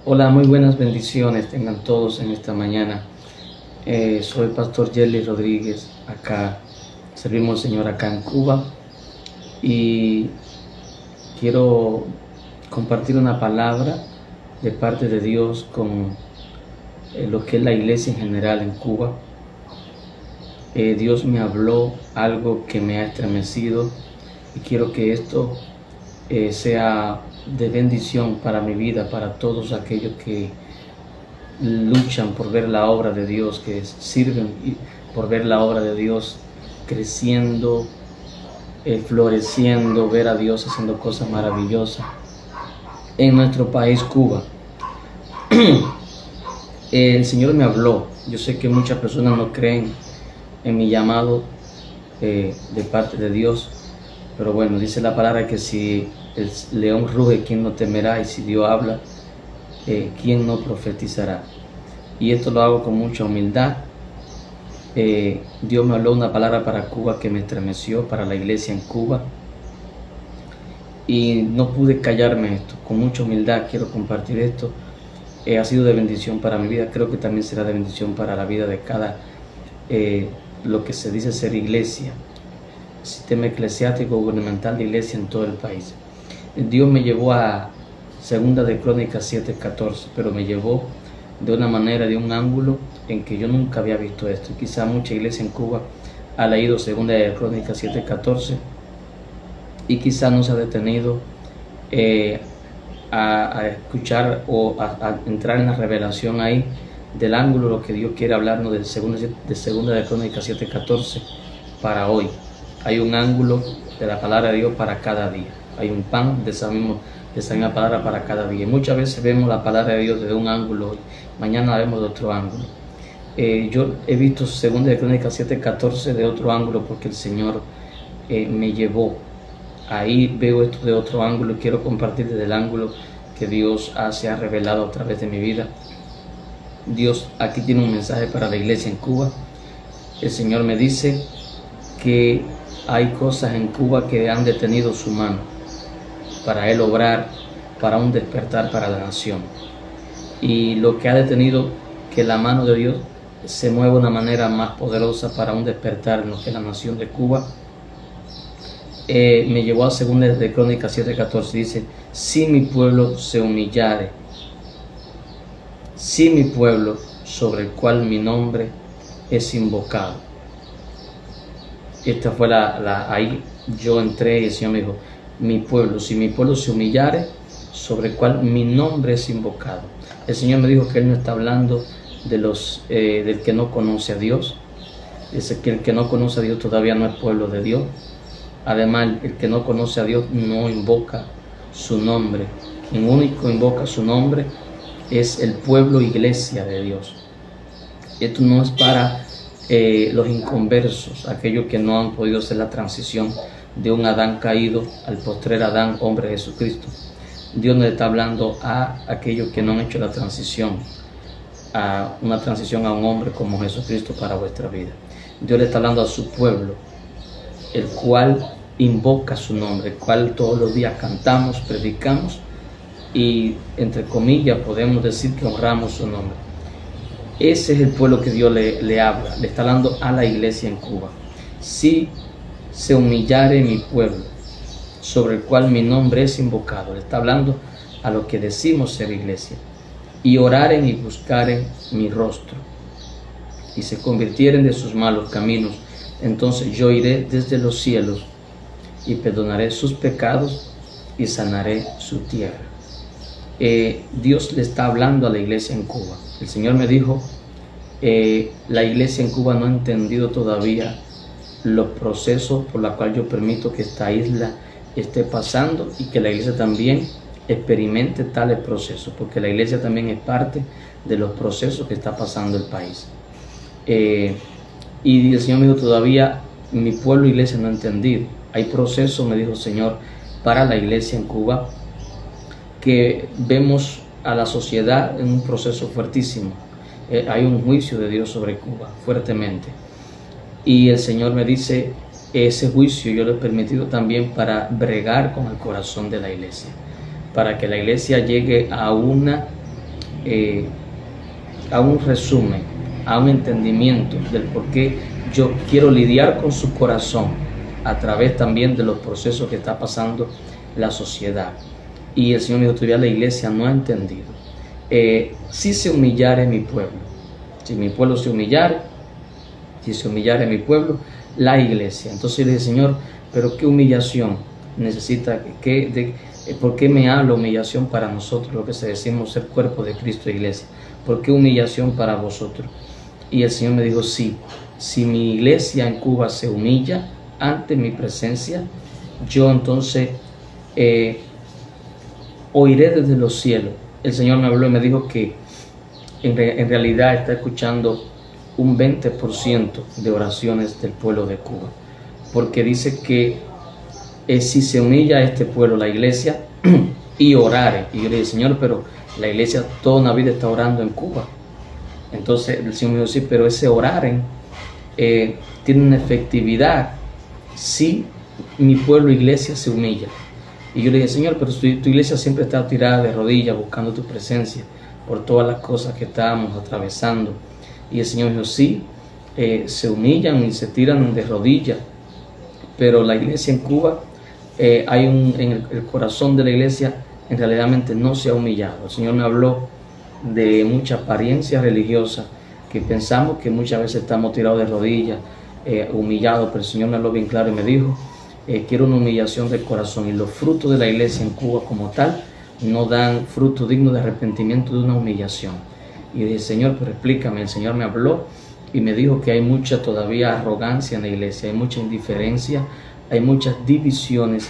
Hola, muy buenas bendiciones tengan todos en esta mañana. Soy Pastor Yerly Rodríguez, acá servimos al Señor acá en Cuba y quiero compartir una palabra de parte de Dios con lo que es la iglesia en general en Cuba. Dios me habló algo que me ha estremecido y quiero que esto sea de bendición para mi vida, para todos aquellos que luchan por ver la obra de Dios, que sirven por ver la obra de Dios creciendo, floreciendo, ver a Dios haciendo cosas maravillosas en nuestro país, Cuba. El Señor me habló. Yo sé que muchas personas no creen en mi llamado de parte de Dios, pero bueno, dice la palabra que si el león ruge, ¿quién no temerá? Y si Dios habla, ¿quién no profetizará? Y esto lo hago con mucha humildad. Dios me habló una palabra para Cuba que me estremeció, para la iglesia en Cuba, y no pude callarme esto. Con mucha humildad quiero compartir esto. Ha sido de bendición para mi vida, creo que también será de bendición para la vida de cada, lo que se dice ser iglesia, sistema eclesiástico gubernamental de iglesia en todo el país. Dios me llevó a Segunda de Crónicas 7:14, pero me llevó de una manera, de un ángulo en que yo nunca había visto esto. Quizá mucha iglesia en Cuba ha leído Segunda de Crónicas 7:14 y quizá no se ha detenido a escuchar o a entrar en la revelación ahí del ángulo, lo que Dios quiere hablarnos de Segunda de Crónicas 7:14 para hoy. Hay un ángulo de la palabra de Dios para cada día. Hay un pan de esa misma palabra para cada día. Y muchas veces vemos la palabra de Dios desde un ángulo, mañana vemos de otro ángulo. Yo he visto Segunda de Crónicas 7:14 de otro ángulo porque el Señor me llevó. Ahí veo esto de otro ángulo y quiero compartir desde el ángulo que Dios se ha revelado a través de mi vida. Dios aquí tiene un mensaje para la iglesia en Cuba. El Señor me dice que hay cosas en Cuba que han detenido su mano para Él obrar, para un despertar para la nación. Y lo que ha detenido que la mano de Dios se mueva de una manera más poderosa para un despertar en lo que es la nación de Cuba, me llevó a Segunda de Crónicas 7:14. Dice: si mi pueblo se humillare, si mi pueblo sobre el cual mi nombre es invocado. Esta fue ahí yo entré y el Señor me dijo: mi pueblo, si mi pueblo se humillare, sobre el cual mi nombre es invocado. El Señor me dijo que Él no está hablando de del que no conoce a Dios. Dice que el que no conoce a Dios todavía no es pueblo de Dios. Además, el que no conoce a Dios no invoca su nombre. Quien único invoca su nombre es el pueblo, iglesia de Dios. Esto no es para los inconversos, aquellos que no han podido hacer la transición de un Adán caído al postrer Adán, hombre Jesucristo. Dios nos está hablando a aquellos que no han hecho la transición, a una transición a un hombre como Jesucristo para vuestra vida. Dios le está hablando a su pueblo, el cual invoca su nombre, el cual todos los días cantamos, predicamos y, entre comillas, podemos decir que honramos su nombre. Ese es el pueblo que Dios le habla, le está hablando a la iglesia en Cuba. Si se humillare mi pueblo, sobre el cual mi nombre es invocado, le está hablando a los que decimos ser iglesia, y oraren y buscaren mi rostro, y se convirtieren de sus malos caminos, entonces yo iré desde los cielos y perdonaré sus pecados y sanaré su tierra. Dios le está hablando a la iglesia en Cuba. El Señor me dijo, la iglesia en Cuba no ha entendido todavía los procesos por los cuales yo permito que esta isla esté pasando y que la iglesia también experimente tales procesos, porque la iglesia también es parte de los procesos que está pasando el país. Y el Señor me dijo, todavía mi pueblo iglesia no ha entendido. Hay procesos, me dijo el Señor, para la iglesia en Cuba, que vemos a la sociedad en un proceso fuertísimo. Hay un juicio de Dios sobre Cuba, fuertemente. Y el Señor me dice, ese juicio yo lo he permitido también para bregar con el corazón de la iglesia, para que la iglesia llegue a una a un resumen, a un entendimiento del por qué yo quiero lidiar con su corazón a través también de los procesos que está pasando la sociedad. Y el Señor me dijo, todavía la iglesia no ha entendido. Si se humillare mi pueblo, si mi pueblo se humillare, si se humillare mi pueblo, la iglesia. Entonces yo le dije, Señor, pero qué humillación necesita, ¿por qué me habla humillación para nosotros, lo que se decimos ser cuerpo de Cristo e iglesia? ¿Por qué humillación para vosotros? Y el Señor me dijo, sí, si mi iglesia en Cuba se humilla ante mi presencia, yo entonces oiré desde los cielos. El Señor me habló y me dijo que en realidad está escuchando un 20% de oraciones del pueblo de Cuba, porque dice que si se humilla a este pueblo, la iglesia, y orare. Y yo le dije, Señor, pero la iglesia toda una vida está orando en Cuba. Entonces el Señor me dijo, sí, pero ese oraren tiene una efectividad si mi pueblo, iglesia, se humilla. Y yo le dije, Señor, pero tu iglesia siempre está tirada de rodillas buscando tu presencia por todas las cosas que estábamos atravesando. Y el Señor dijo, sí, se humillan y se tiran de rodillas, pero la iglesia en Cuba, en el corazón de la iglesia, en realidad no se ha humillado. El Señor me habló de mucha apariencia religiosa, que pensamos que muchas veces estamos tirados de rodillas, humillados, pero el Señor me habló bien claro y me dijo, quiero una humillación del corazón, y los frutos de la iglesia en Cuba como tal no dan fruto digno de arrepentimiento de una humillación. Y dije, Señor, pero explícame. El Señor me habló y me dijo que hay mucha todavía arrogancia en la iglesia, hay mucha indiferencia, hay muchas divisiones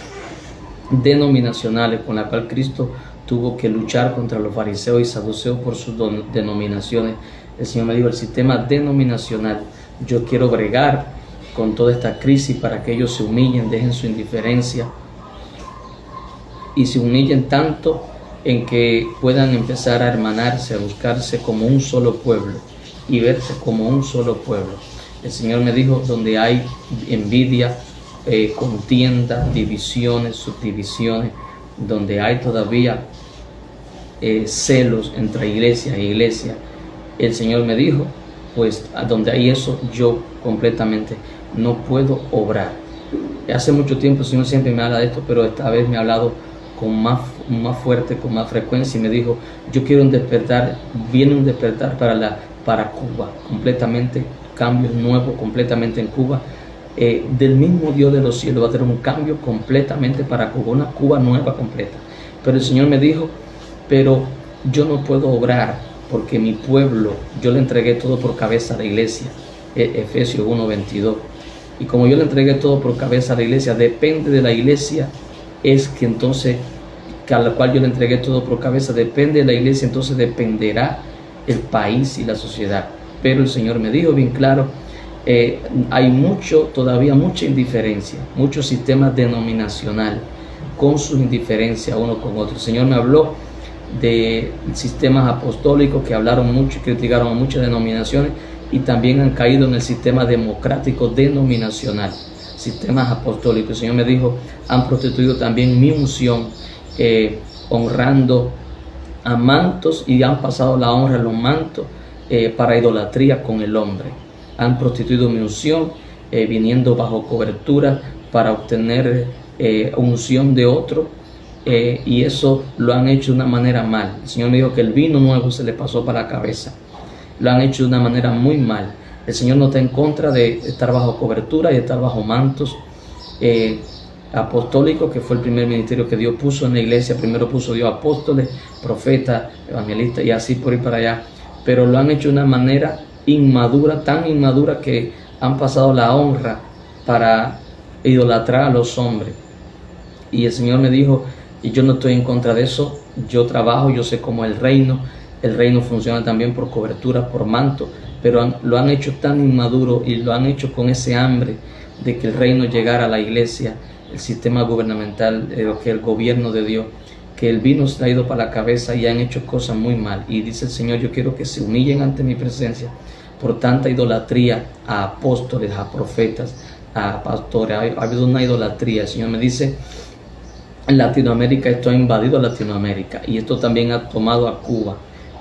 denominacionales con la cual Cristo tuvo que luchar contra los fariseos y saduceos por sus denominaciones. El Señor me dijo, el sistema denominacional, yo quiero bregar con toda esta crisis para que ellos se humillen, dejen su indiferencia y se humillen tanto en que puedan empezar a hermanarse, a buscarse como un solo pueblo y verse como un solo pueblo. El Señor me dijo, donde hay envidia, contienda, divisiones, subdivisiones, donde hay todavía celos entre iglesia e iglesia, el Señor me dijo, pues a donde hay eso, yo completamente no puedo obrar. Hace mucho tiempo el Señor siempre me habla de esto, pero esta vez me ha hablado con más fuerte, con más frecuencia, y me dijo, yo quiero un despertar, viene un despertar para Cuba, completamente, cambios nuevos completamente en Cuba, del mismo Dios de los cielos va a tener un cambio completamente para Cuba, una Cuba nueva completa. Pero el Señor me dijo, pero yo no puedo obrar porque mi pueblo, yo le entregué todo por cabeza a la iglesia, Efesios 1:22, y como yo le entregué todo por cabeza a la iglesia, depende de la iglesia, es que entonces, a la cual yo le entregué todo por cabeza, depende de la iglesia, entonces dependerá el país y la sociedad. Pero el Señor me dijo bien claro, hay todavía mucha indiferencia, muchos sistemas denominacional con su indiferencia uno con otro. El Señor me habló de sistemas apostólicos que hablaron mucho y criticaron a muchas denominaciones, y también han caído en el sistema democrático denominacional, sistemas apostólicos. El Señor me dijo, han prostituido también mi unción, honrando a mantos, y han pasado la honra a los mantos para idolatría con el hombre. Han prostituido mi unción, viniendo bajo cobertura para obtener unción de otro, y eso lo han hecho de una manera mal. El Señor me dijo que el vino nuevo se le pasó para la cabeza. Lo han hecho de una manera muy mal. El Señor no está en contra de estar bajo cobertura y estar bajo mantos apostólicos, que fue el primer ministerio que Dios puso en la iglesia. Primero puso Dios apóstoles, profetas, evangelistas y así por ir para allá. Pero lo han hecho de una manera inmadura, tan inmadura que han pasado la honra para idolatrar a los hombres. Y el Señor me dijo, y yo no estoy en contra de eso, yo trabajo, yo sé cómo el reino funciona también por cobertura, por manto, pero lo han hecho tan inmaduro y lo han hecho con ese hambre de que el reino llegara a la iglesia, el sistema gubernamental, que el gobierno de Dios, que el vino se ha ido para la cabeza y han hecho cosas muy mal. Y dice el Señor, yo quiero que se humillen ante mi presencia por tanta idolatría a apóstoles, a profetas, a pastores. Ha habido una idolatría. El Señor me dice, en Latinoamérica esto ha invadido Latinoamérica y esto también ha tomado a Cuba.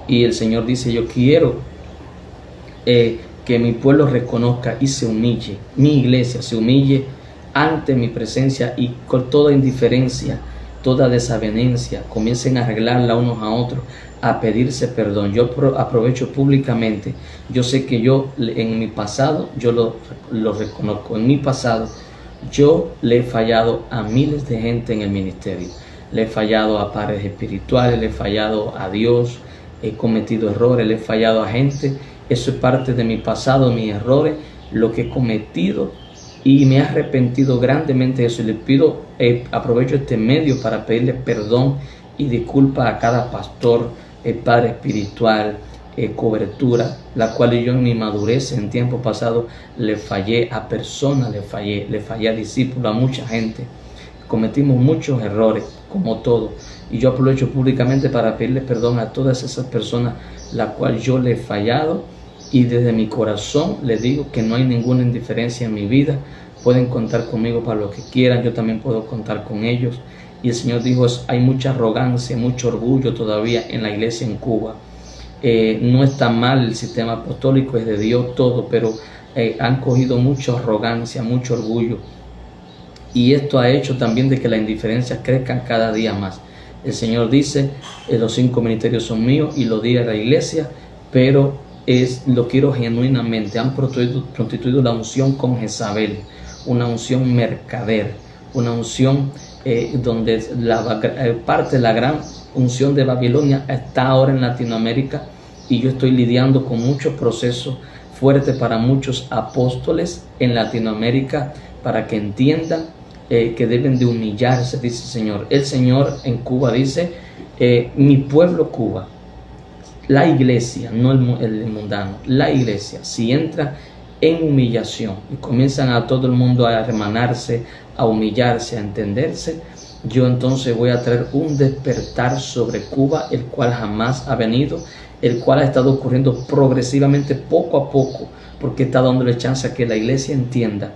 Y el Señor dice, yo quiero que mi pueblo reconozca y se humille, mi iglesia se humille ante mi presencia y con toda indiferencia, toda desavenencia, comiencen a arreglarla unos a otros, a pedirse perdón. Yo aprovecho públicamente, yo sé que yo en mi pasado, yo lo reconozco, en mi pasado yo le he fallado a miles de gente en el ministerio, le he fallado a padres espirituales, le he fallado a Dios, he cometido errores, le he fallado a gente. Eso es parte de mi pasado, mis errores, lo que he cometido, y me he arrepentido grandemente de eso. Y le pido, aprovecho este medio para pedirle perdón y disculpas a cada pastor, padre espiritual, cobertura, la cual yo en mi madurez en tiempo pasado le fallé a personas, le fallé a discípulos, a mucha gente. Cometimos muchos errores, como todo, y yo aprovecho públicamente para pedirle perdón a todas esas personas, la cual yo le he fallado, y desde mi corazón les digo que no hay ninguna indiferencia en mi vida. Pueden contar conmigo para lo que quieran, yo también puedo contar con ellos. Y el Señor dijo, hay mucha arrogancia, mucho orgullo todavía en la iglesia en Cuba. No está mal el sistema apostólico, es de Dios todo, pero han cogido mucha arrogancia, mucho orgullo. Y esto ha hecho también de que las indiferencias crezcan cada día más. El Señor dice, los 5 ministerios son míos y los 10 de la iglesia, pero lo quiero genuinamente. Han prostituido la unción con Jezabel, una unción mercader, una unción donde parte de la gran unción de Babilonia está ahora en Latinoamérica, y yo estoy lidiando con muchos procesos fuertes para muchos apóstoles en Latinoamérica, para que entiendan que deben de humillarse, dice el Señor. El Señor en Cuba dice, mi pueblo Cuba, la iglesia, no el mundano, la iglesia, si entra en humillación y comienzan a todo el mundo a hermanarse, a humillarse, a entenderse, yo entonces voy a traer un despertar sobre Cuba, el cual jamás ha venido, el cual ha estado ocurriendo progresivamente, poco a poco, porque está dándole chance a que la iglesia entienda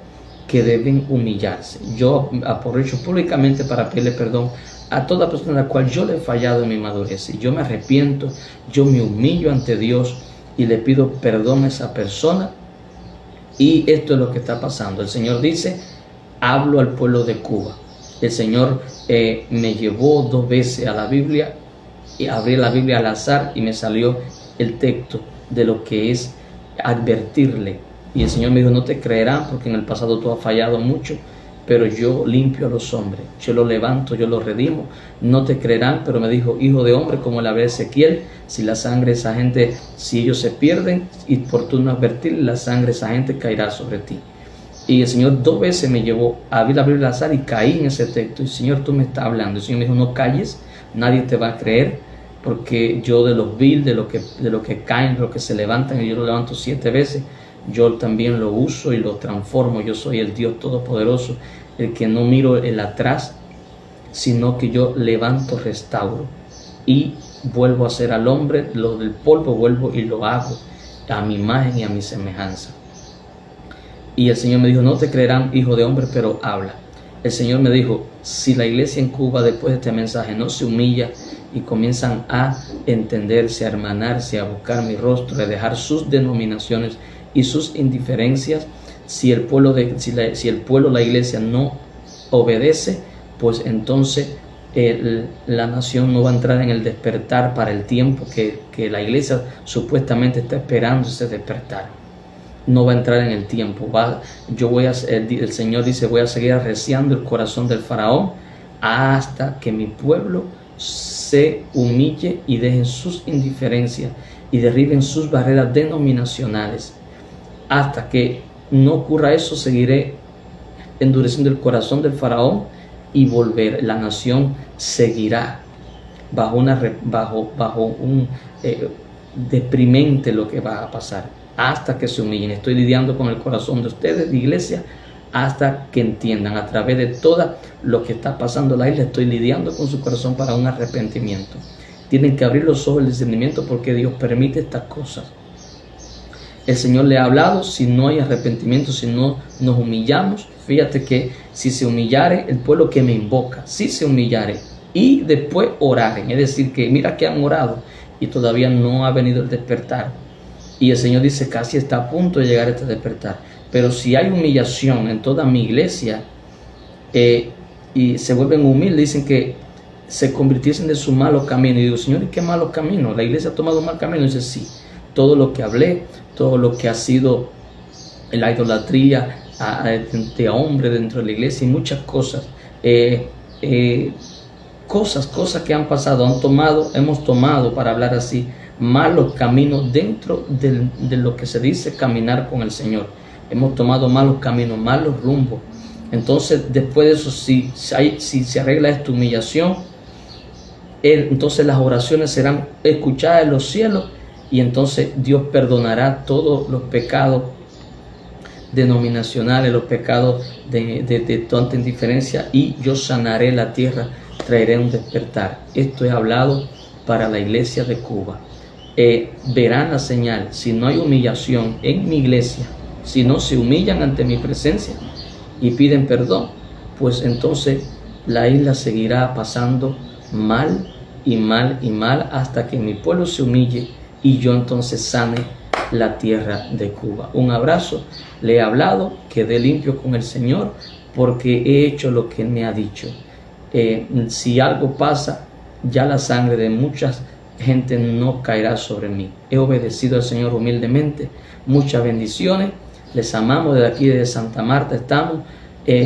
que deben humillarse. Yo aprovecho públicamente para pedirle perdón a toda persona a la cual yo le he fallado en mi madurez, y yo me arrepiento, yo me humillo ante Dios y le pido perdón a esa persona. Y esto es lo que está pasando. El Señor dice, hablo al pueblo de Cuba. El Señor me llevó 2 veces a la Biblia, y abrí la Biblia al azar y me salió el texto de lo que es advertirle. Y el Señor me dijo, no te creerán porque en el pasado tú has fallado mucho, pero yo limpio a los hombres, yo los levanto, yo los redimo. No te creerán, pero me dijo, hijo de hombre, como la ve Ezequiel, si la sangre de esa gente, si ellos se pierden, y por tú no advertir, la sangre de esa gente caerá sobre ti. Y el Señor 2 veces me llevó a abrir la Biblia al azar y caí en ese texto. Y Señor, tú me estás hablando. El Señor me dijo, no calles, nadie te va a creer, porque yo de los vil, de lo que caen, de lo que se levantan, y yo lo levanto 7 veces, yo también lo uso y lo transformo. Yo soy el Dios Todopoderoso, el que no miro el atrás, sino que yo levanto, restauro y vuelvo a hacer al hombre lo del polvo, vuelvo y lo hago a mi imagen y a mi semejanza. Y el Señor me dijo, no te creerán, hijo de hombre, pero habla. El Señor me dijo, si la iglesia en Cuba después de este mensaje no se humilla y comienzan a entenderse, a hermanarse, a buscar mi rostro, a dejar sus denominaciones y sus indiferencias, si el pueblo, la iglesia no obedece, pues entonces la nación no va a entrar en el despertar para el tiempo que la iglesia supuestamente está esperando ese despertar. No va a entrar en el tiempo. El Señor dice, voy a seguir arreciando el corazón del faraón hasta que mi pueblo se humille y dejen sus indiferencias y derriben sus barreras denominacionales. Hasta que no ocurra eso, seguiré endureciendo el corazón del faraón y volver. La nación seguirá bajo un deprimente lo que va a pasar hasta que se humillen. Estoy lidiando con el corazón de ustedes, de iglesia, hasta que entiendan. A través de todo lo que está pasando en la isla, estoy lidiando con su corazón para un arrepentimiento. Tienen que abrir los ojos del discernimiento, porque Dios permite estas cosas. El Señor le ha hablado, si no hay arrepentimiento, si no nos humillamos. Fíjate que si se humillare el pueblo que me invoca, si se humillare y después oraren, es decir, que mira que han orado y todavía no ha venido el despertar. Y el Señor dice, casi está a punto de llegar este despertar. Pero si hay humillación en toda mi iglesia, y se vuelven humildes, dicen que se convirtiesen de su malo camino. Y digo, Señor, ¿y qué malo camino? ¿La iglesia ha tomado un mal camino? Y dice, sí, todo lo que hablé, todo lo que ha sido la idolatría de hombre dentro de la iglesia y muchas cosas, cosas que han pasado, hemos tomado, para hablar así, malos caminos dentro de lo que se dice caminar con el Señor. Hemos tomado malos caminos, malos rumbos. Entonces, después de eso, si se arregla esta humillación, entonces las oraciones serán escuchadas en los cielos, y entonces Dios perdonará todos los pecados denominacionales, los pecados de tanta indiferencia, y yo sanaré la tierra, traeré un despertar. Esto es hablado para la iglesia de Cuba. Verán la señal. Si no hay humillación en mi iglesia, si no se humillan ante mi presencia y piden perdón, pues entonces la isla seguirá pasando mal y mal y mal, hasta que mi pueblo se humille y yo entonces sane la tierra de Cuba. Un abrazo. Le he hablado, quedé limpio con el Señor porque he hecho lo que Él me ha dicho. Si algo pasa, ya la sangre de muchas gente no caerá sobre mí. He obedecido al Señor humildemente. Muchas bendiciones. Les amamos. Desde aquí, desde Santa Marta, estamos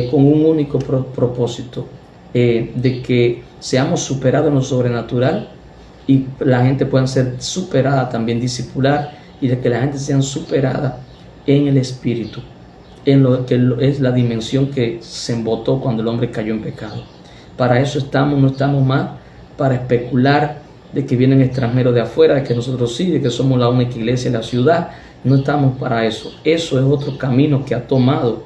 con un único propósito, de que seamos superados en lo sobrenatural y la gente pueda ser superada también, discipular, y de que la gente sea superada en el espíritu, en lo que es la dimensión que se embotó cuando el hombre cayó en pecado. Para eso estamos, no estamos más para especular de que vienen extranjeros de afuera, de que nosotros sí, de que somos la única iglesia en la ciudad. No estamos para eso. Eso es otro camino que ha tomado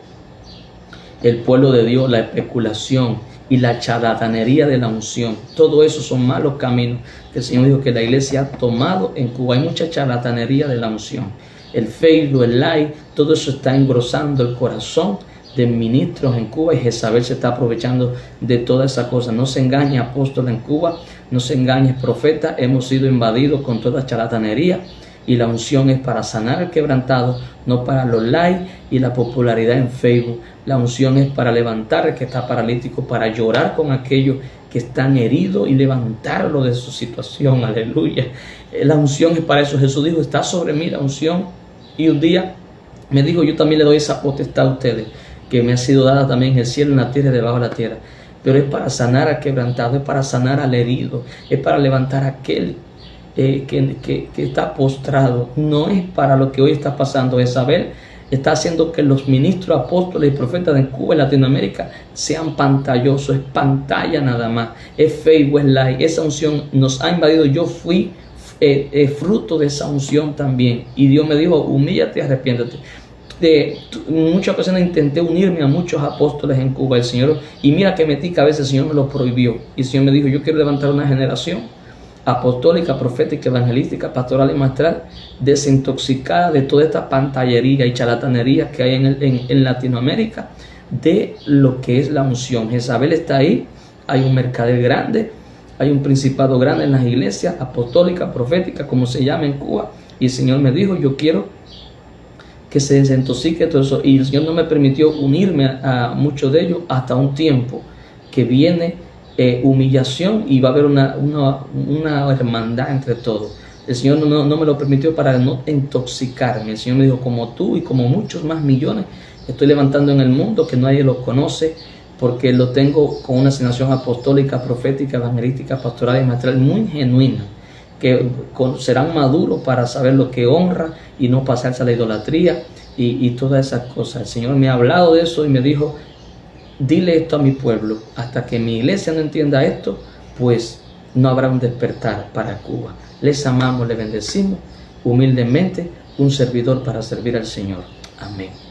el pueblo de Dios, la especulación y la charlatanería de la unción. Todo eso son malos caminos que el Señor dijo que la iglesia ha tomado en Cuba. Hay mucha charlatanería de la unción. El Facebook, el like, todo eso está engrosando el corazón de ministros en Cuba, y Jezabel se está aprovechando de toda esa cosa. No se engañe, apóstol en Cuba, no se engañe, profeta. Hemos sido invadidos con toda charlatanería, y la unción es para sanar al quebrantado, no para los likes y la popularidad en Facebook. La unción es para levantar al que está paralítico, para llorar con aquellos que están heridos y levantarlo de su situación. Aleluya. La unción es para eso. Jesús dijo, está sobre mí la unción. Y un día me dijo, yo también le doy esa potestad a ustedes, que me ha sido dada también en el cielo, en la tierra y debajo de la tierra. Pero es para sanar al quebrantado, es para sanar al herido, es para levantar a aquel que está postrado. No es para lo que hoy está pasando. Jezabel está haciendo que los ministros, apóstoles y profetas de Cuba y Latinoamérica sean pantallosos. Es pantalla nada más, es Facebook, es like. Esa unción nos ha invadido. Yo fui fruto de esa unción también, y Dios me dijo, humíllate y arrepiéntete. Muchas ocasiones intenté unirme a muchos apóstoles en Cuba, el Señor, y mira que metí cabeza, el Señor me lo prohibió, y el Señor me dijo, yo quiero levantar una generación apostólica, profética, evangelística, pastoral y maestral, desintoxicada de toda esta pantallería y charlatanería que hay en Latinoamérica, de lo que es la unción. Jezabel está ahí, hay un mercader grande, hay un principado grande en las iglesias apostólicas, proféticas, como se llama en Cuba, y el Señor me dijo, yo quiero que se desintoxique todo eso, y el Señor no me permitió unirme a muchos de ellos hasta un tiempo que viene humillación, y va a haber una hermandad entre todos. El Señor no me lo permitió para no intoxicarme. El Señor me dijo, como tú y como muchos más millones estoy levantando en el mundo, que nadie los conoce, porque lo tengo con una asignación apostólica, profética, evangelística, pastoral y maestral muy genuina, que serán maduros para saber lo que honra y no pasarse a la idolatría y todas esas cosas. El Señor me ha hablado de eso y me dijo, dile esto a mi pueblo, hasta que mi iglesia no entienda esto, pues no habrá un despertar para Cuba. Les amamos, les bendecimos, humildemente, un servidor para servir al Señor. Amén.